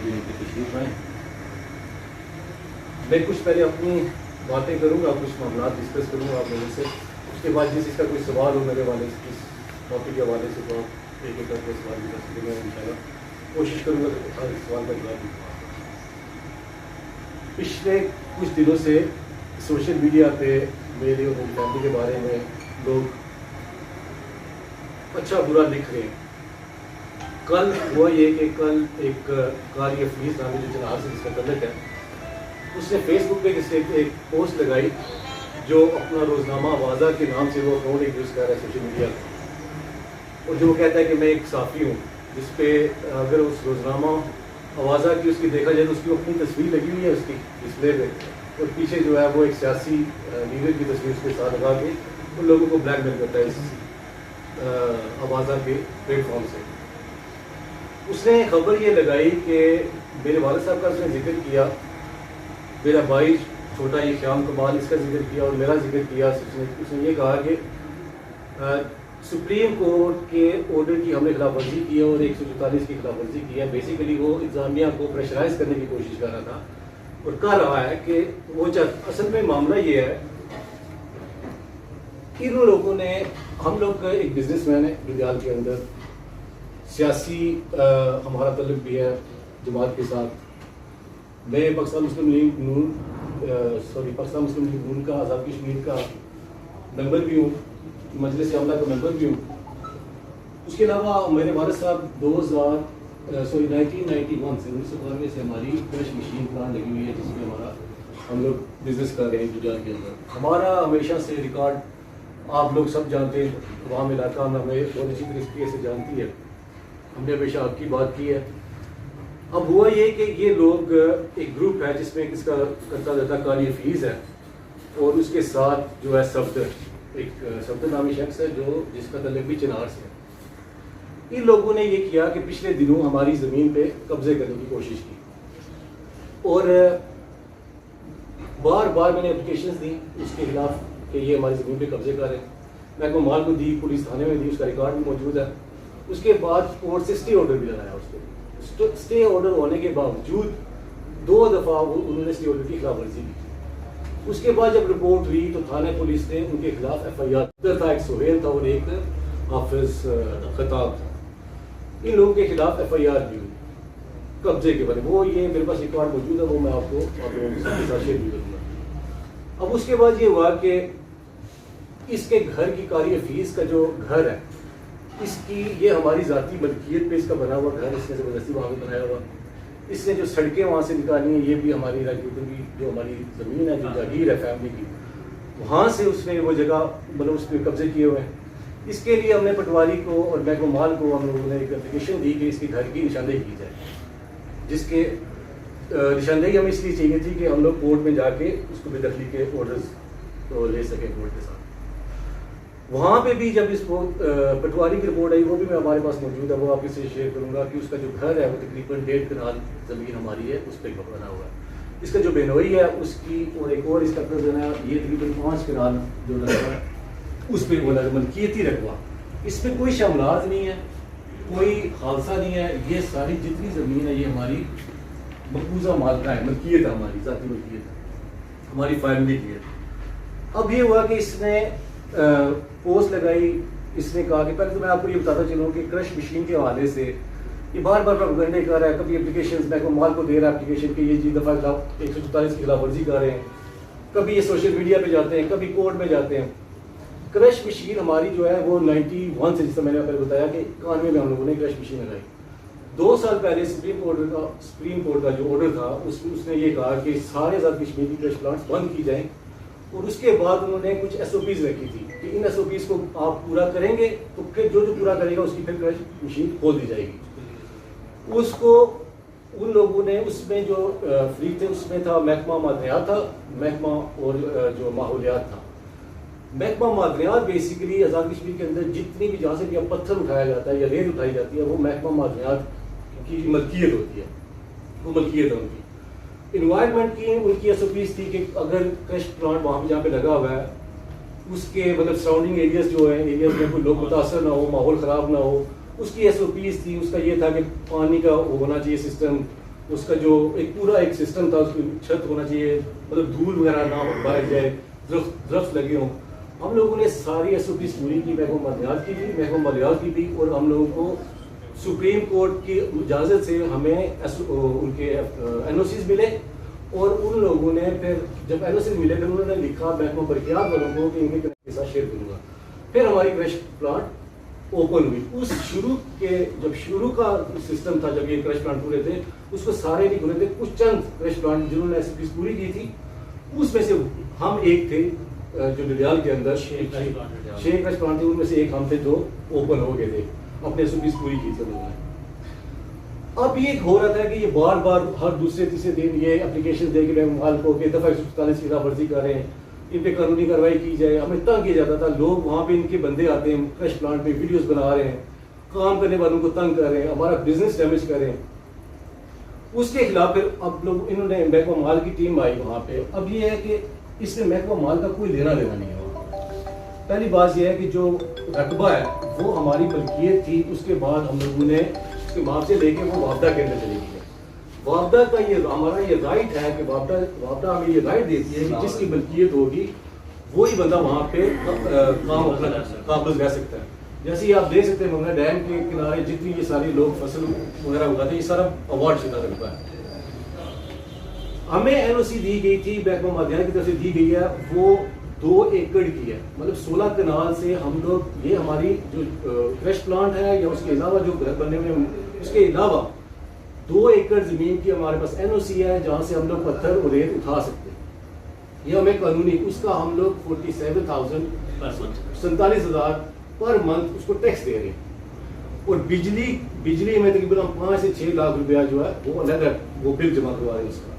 بھی ان کی تشریف آئیں. میں کچھ پہلے اپنی باتیں کروں گا, کچھ معاملات ڈسکس کروں گا آپ لوگوں سے. اس کے بعد جس کا کوئی سوال ہو میرے والے سے, اس ٹاپک کے حوالے سے, تو ایک ایک کر کے سوال بھی کر سکیں. میں انشاءاللہ کوشش کروں گا کہ ہر سوال کا جواب دوں. پچھلے کچھ دنوں سے سوشل میڈیا پہ میری اور میری فیملی کے بارے میں لوگ اچھا برا لکھ رہے ہیں. کل ہوا یہ کہ کل ایک قاری حفیظ نامی جو چنار سے جس کا تعلق ہے, اس نے فیس بک پہ ایک پوسٹ لگائی جو اپنا روزنامہ آوازہ کے نام سے وہ اکاؤنٹ ایک یوز کر رہا ہے سوشل میڈیا کا, اور جو کہتا ہے کہ میں ایک صحافی ہوں, جس پہ اگر اس روزنامہ آوازہ کی اس کی دیکھا جائے تو اس کی اپنی تصویر لگی ہوئی ہے اس کی ڈسپلے پہ, اور پیچھے جو ہے وہ ایک سیاسی لیڈر کی تصویر اس کے ساتھ لگا کے ان لوگوں کو بلیک میل کرتا ہے اس آوازہ کے پلیٹ فارم سے. اس نے خبر یہ لگائی کہ میرے والد صاحب کا اس نے ذکر کیا, میرا بھائی چھوٹا یہ خیام کمال اس کا ذکر کیا اور میرا ذکر کیا. اس نے یہ کہا کہ سپریم کورٹ کے آرڈر کی ہم نے خلاف ورزی کی ہے اور 144 کی خلاف ورزی کی ہے. بیسیکلی وہ انتظامیہ کو پریشرائز کرنے کی کوشش کر رہا تھا اور کہہ رہا ہے کہ وہ اصل میں معاملہ یہ ہے, ان لوگوں نے, ہم لوگ ایک بزنس مین ہے لدھیال کے اندر, سیاسی ہمارا تعلق بھی ہے جماعت کے ساتھ. میں پاکستان مسلم لیگ نون پاکستان مسلم لیگ نون کا آزاد کشمیر کا ممبر بھی ہوں, مجلس عملہ کا ممبر بھی ہوں. اس کے علاوہ میرے والد صاحب 1991 سے ہماری کرش مشین پلانٹ لگی ہوئی ہے جس میں ہم لوگ بزنس کر رہے ہیں لدھیال کے اندر. ہمارا ہمیشہ سے ریکارڈ آپ لوگ سب جانتے ہیں, عوام علاقہ میں ہمیں بہت اچھی طریقے سے جانتی ہے, ہم نے ہمیشہ آپ کی بات کی ہے. اب ہوا یہ کہ یہ لوگ ایک گروپ ہے جس میں کس کا کرتا رہتا قاری حفیظ ہے, اور اس کے ساتھ جو ہے صفدر, ایک صفدر نامی شخص ہے جو جس کا تعلق بھی چنار سے ہے. ان لوگوں نے یہ کیا کہ پچھلے دنوں ہماری زمین پہ قبضے کرنے کی کوشش کی, اور بار بار میں نے اپلیکیشنز دی اس کے خلاف کہ یہ ہماری زمین پہ قبضے کر رہے ہیں. محکمہ مال کو دی, پولیس تھانے میں دی, اس کا ریکارڈ بھی موجود ہے. اس کے بعد کورٹ سے اسٹے آرڈر بھی لگایا. اس کو اسٹے آرڈر ہونے کے باوجود 2 دفعہ انہوں نے اسٹے آرڈر کی خلاف ورزی کی. اس کے بعد جب رپورٹ ہوئی تو تھانہ پولیس نے ان کے خلاف ایف آئی آر تھا, ایک سہیل تھا اور ایک حافظ خطاب تھا. ان لوگوں کے خلاف ایف آئی آر بھی ہوئی قبضے کے بارے میں. وہ یہ میرے پاس ریکارڈ موجود ہے, وہ میں آپ لوگوں کے ساتھ شیئر بھی کروں گا. اب اس کے بعد یہ ہوا کہ اس کے گھر کی قاری حفیظ کا جو گھر ہے, اس کی یہ ہماری ذاتی ملکیت پہ اس کا بنا ہوا گھر, اس نے زبردستی وہاں پہ بنایا ہوا. اس نے جو سڑکیں وہاں سے نکالی ہیں یہ بھی ہماری کی جو ہماری زمین ہے, جو جاگیر ہے فیملی کی, وہاں سے اس نے وہ جگہ مطلب اس پہ قبضے کیے ہوئے ہیں. اس کے لیے ہم نے پٹواری کو اور محکمہ مال کو ہم لوگوں نے ایک اپلیکیشن دی کہ اس کے گھر کی نشاندہی کی جائے, جس کے نشاندہی ہمیں اس لیے چاہیے تھی کہ ہم لوگ کورٹ میں جا کے اس کو بے دخلی کے آرڈرز تو لے سکیں کورٹ کے ساتھ. وہاں پہ بھی جب اس کو پٹواری کی رپورٹ آئی, وہ بھی میں ہمارے پاس موجود ہے, وہ آپ سے شیئر کروں گا کہ اس کا جو گھر ہے وہ تقریباً 1.5 کنال زمین ہماری ہے, اس پہ بنا ہوا ہے. اس کا جو بینوئی ہے اس کی اور ایک اور اس کا قرض ہے, یہ تقریباً 5 کنال جو رقبہ ہے اس پہ وہ ملکیتی رقبہ. اس پہ کوئی شاملات نہیں ہے, کوئی خالصہ نہیں ہے. یہ ساری جتنی زمین ہے یہ ہماری مقبوضہ مالکہ ہے, ملکیت ہے, ہماری ذاتی ملکیت ہے, ہماری فیملی کی ہے. اب یہ ہوا کہ اس نے پوسٹ لگائی. اس نے کہا کہ پہلے تو میں آپ کو یہ بتاتا چلوں کہ کرش مشین کے حوالے سے یہ بار بار پروپیگنڈے کر رہا ہے. کبھی اپلیکیشنز محکمہ مال کو دے رہا ہے اپلیکیشن کہ یہ دفعہ خلاف 144 کی خلاف ورزی کر رہے ہیں, کبھی یہ سوشل میڈیا پہ جاتے ہیں, کبھی کورٹ میں جاتے ہیں. کرش مشین ہماری جو ہے وہ 91 سے, جس سے میں نے پہلے بتایا کہ 91 میں ہم لوگوں نے کرش مشین لگائی. 2 سال پہلے سپریم کورٹ کا جو آرڈر تھا اس نے یہ کہا کہ سارے آزاد کشمیر کی کرش پلانٹس بند کی جائیں, اور اس کے بعد انہوں نے کچھ ایس او پیز رکھی تھی کہ ان ایس او پیز کو آپ پورا کریں گے تو پھر جو پورا کرے گا اس کی پھر کرش مشین کھول دی جائے گی. اس کو ان لوگوں نے اس میں جو فریق تھے اس میں تھا محکمہ معدنیات تھا, محکمہ اور جو ماحولیات تھا. محکمہ معدنیات بیسیکلی آزاد کشمیر کے اندر جتنی بھی جہاں سے بھی پتھر اٹھایا جاتا ہے یا ریت اٹھائی جاتی ہے وہ محکمہ معدنیات کی ملکیت ہوتی ہے, وہ ملکیت ہے ان کی. انوائرمنٹ کی ان کی ایس او پیز تھی کہ اگر کرش پلانٹ وہاں پہ جہاں پہ لگا ہوا ہے اس کے مطلب سراؤنڈنگ ایریاز جو ہیں, ایریاز میں کوئی لوگ متاثر نہ ہو, ماحول خراب نہ ہو, اس کی ایس او پیز تھی. اس کا یہ تھا کہ پانی کا ہونا چاہیے سسٹم, اس کا جو ایک پورا ایک سسٹم تھا، اس کی چھت ہونا چاہیے، مطلب دھول وغیرہ نہ باہر جائے، درخت لگے ہوں. ہم لوگوں نے ساری ایس او پیز پوری کی، محکمہ مالیات کی بھی، محکمہ مالیات کی بھی، اور ہم لوگوں کو سپریم کورٹ کی اجازت سے ہمیں ان کے این او سیز ملے. اور ان لوگوں نے پھر جب این او سیز ملے پھر انہوں نے لکھا محکمہ برقیات والوں کو کہ ان کے ساتھ شیئر کروں گا. پھر ہماری کرش پلانٹ اوپن ہوئی. اس جب شروع کا سسٹم تھا، جب یہ کرش پلانٹ پورے تھے، اس کو سارے نہیں کھلے تھے. کچھ چند کرش پلانٹ جنہوں نے ایس پیز پوری کی تھی، اس میں سے ہم ایک تھے جو ڈڈیال کے اندر 6 کرش پلانٹ تھے، ان میں سے ایک ہم تھے جو اوپن ہو گئے تھے، اپنے ایس پیز پوری کی تھی انہوں نے. اب یہ ہو رہا تھا کہ یہ بار بار ہر دوسرے تیسرے دن یہ اپلیکیشن دے کے مال کو کہ دفعہ 147 کی خلاف ورزی کر رہے ہیں، ان پہ قانونی کارروائی کی جائے. ہمیں تنگ کیا جاتا تھا. لوگ وہاں پہ ان کے بندے آتے ہیں، کرش پلانٹ پہ ویڈیوز بنا رہے ہیں، کام کرنے والوں کو تنگ کر رہے ہیں، ہمارا بزنس ڈیمیج کر رہے ہیں. اس کے خلاف پھر اب لوگ انہوں نے محکمہ مال کی ٹیم آئی وہاں پہ. اب یہ ہے کہ اس میں محکمہ مال کا کوئی لینا دینا نہیں ہے. پہلی بات یہ ہے کہ جو رقبہ ہے وہ ہماری ملکیت تھی، اس کے بعد ہم لوگوں نے اس کے معاوضے لے کے وہ وابدہ کے اندر چلی گئی ہے. وابدہ کا یہ ہمارا یہ رائٹ ہے کہ وابدہ ہمیں یہ رائٹ دیتی ہے کہ جس کی ملکیت ہوگی وہی بندہ وہاں پہ کام اپنا قابض رہ سکتا ہے. جیسے آپ دیکھ سکتے ہیں ممنا ڈیم کے کنارے جتنی یہ سارے لوگ فصل وغیرہ اگاتے ہیں، یہ سارا اوارڈ شدہ رقبہ ہے. ہمیں این او سی دی گئی تھی، محکمہ مالیات کی طرف سے دی گئی ہے، وہ 2 ایکڑ کی ہے. مطلب 16 کنال سے ہم لوگ، یہ ہماری جو کرش پلانٹ ہے یا اس کے علاوہ جو گھر بننے میں، اس کے علاوہ 2 ایکڑ زمین کی ہمارے پاس این او سی ہے جہاں سے ہم لوگ پتھر اور ریت اٹھا سکتے ہیں. یہ ہمیں قانونی، اس کا ہم لوگ 47,000 پر منتھ اس کو ٹیکس دے رہے ہیں. اور بجلی میں تقریباً 5 سے 6 لاکھ روپیہ جو ہے وہ الگ وہ بل جمع کروا رہے ہیں اس کا.